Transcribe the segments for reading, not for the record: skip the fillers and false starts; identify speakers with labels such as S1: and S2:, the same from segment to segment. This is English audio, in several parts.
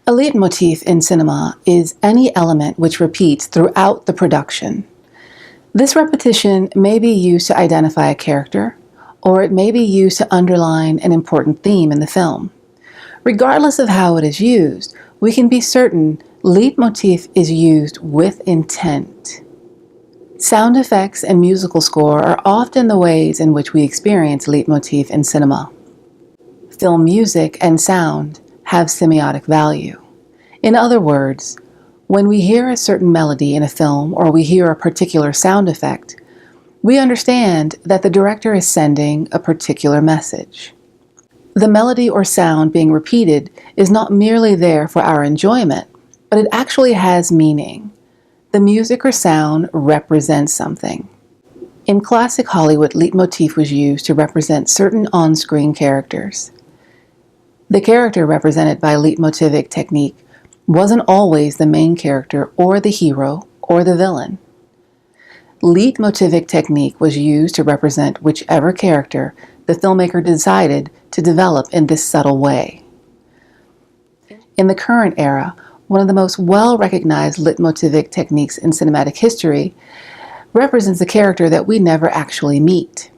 S1: A leitmotif in cinema is any element which repeats throughout the production. This repetition may be used to identify a character, or it may be used to underline an important theme in the film. Regardless of how it is used, we can be certain leitmotif is used with intent. Sound effects and musical score are often the ways in which we experience leitmotif in cinema. Film music and sound have semiotic value. In other words, when we hear a certain melody in a film or we hear a particular sound effect, we understand that the director is sending a particular message. The melody or sound being repeated is not merely there for our enjoyment, but it actually has meaning. The music or sound represents something. In classic Hollywood, leitmotif was used to represent certain on-screen characters. The character represented by leitmotivic technique wasn't always the main character or the hero or the villain. Leitmotivic technique was used to represent whichever character the filmmaker decided to develop in this subtle way. In the current era, one of the most well-recognized leitmotivic techniques in cinematic history represents a character that we never actually meet.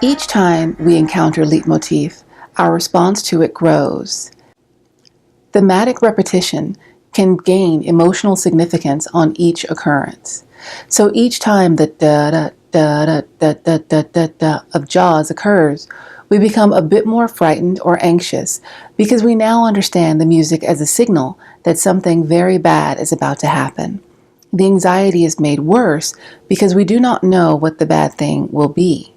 S1: Each time we encounter leitmotif, our response to it grows. Thematic repetition can gain emotional significance on each occurrence. So each time the da-da-da-da-da-da-da-da of Jaws occurs, we become a bit more frightened or anxious because we now understand the music as a signal that something very bad is about to happen. The anxiety is made worse because we do not know what the bad thing will be.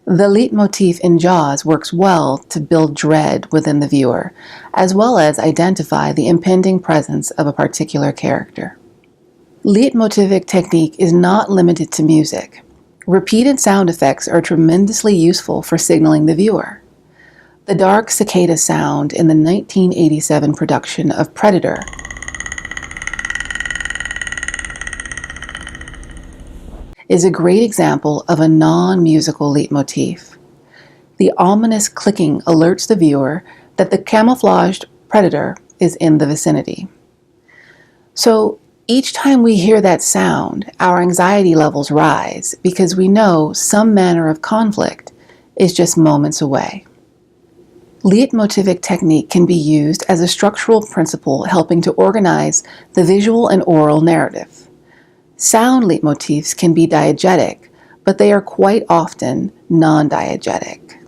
S1: The leitmotif in Jaws works well to build dread within the viewer, as well as identify the impending presence of a particular character. Leitmotivic technique is not limited to music. Repeated sound effects are tremendously useful for signaling the viewer. The dark cicada sound in the 1987 production of Predator is a great example of a non-musical leitmotif. The ominous clicking alerts the viewer that the camouflaged predator is in the vicinity. So each time we hear that sound, our anxiety levels rise because we know some manner of conflict is just moments away. Leitmotivic technique can be used as a structural principle helping to organize the visual and oral narrative. Sound leitmotifs can be diegetic, but they are quite often non-diegetic.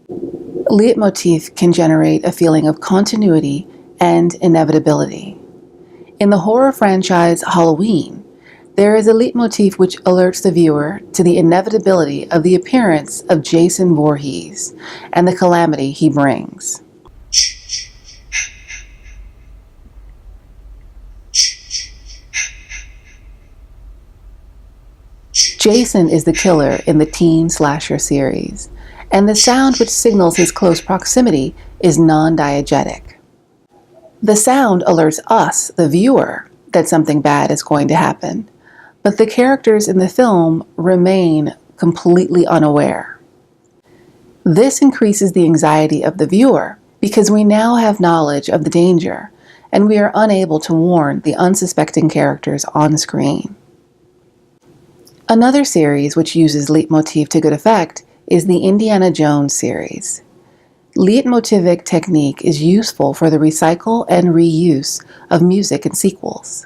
S1: Leitmotif can generate a feeling of continuity and inevitability. In the horror franchise Halloween, there is a leitmotif which alerts the viewer to the inevitability of the appearance of Jason Voorhees and the calamity he brings. Jason is the killer in the teen slasher series, and the sound which signals his close proximity is non-diegetic. The sound alerts us, the viewer, that something bad is going to happen, but the characters in the film remain completely unaware. This increases the anxiety of the viewer because we now have knowledge of the danger, and we are unable to warn the unsuspecting characters on screen. Another series which uses leitmotif to good effect is the Indiana Jones series. Leitmotivic technique is useful for the recycle and reuse of music in sequels.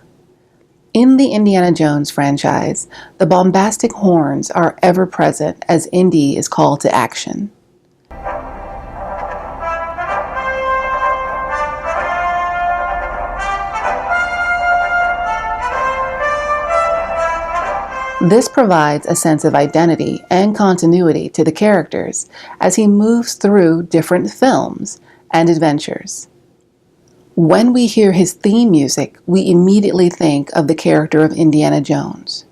S1: In the Indiana Jones franchise, the bombastic horns are ever present as Indy is called to action. This provides a sense of identity and continuity to the characters as he moves through different films and adventures. When we hear his theme music, we immediately think of the character of Indiana Jones.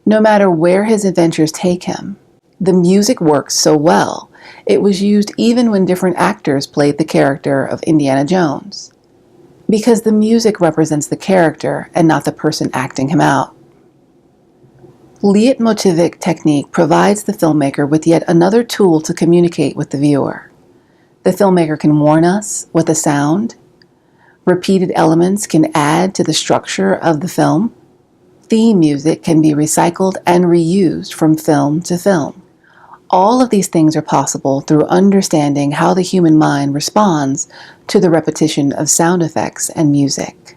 S1: No matter where his adventures take him, the music works so well, it was used even when different actors played the character of Indiana Jones, because the music represents the character and not the person acting him out. Leitmotivic technique provides the filmmaker with yet another tool to communicate with the viewer. The filmmaker can warn us with a sound. Repeated elements can add to the structure of the film. Theme music can be recycled and reused from film to film. All of these things are possible through understanding how the human mind responds to the repetition of sound effects and music.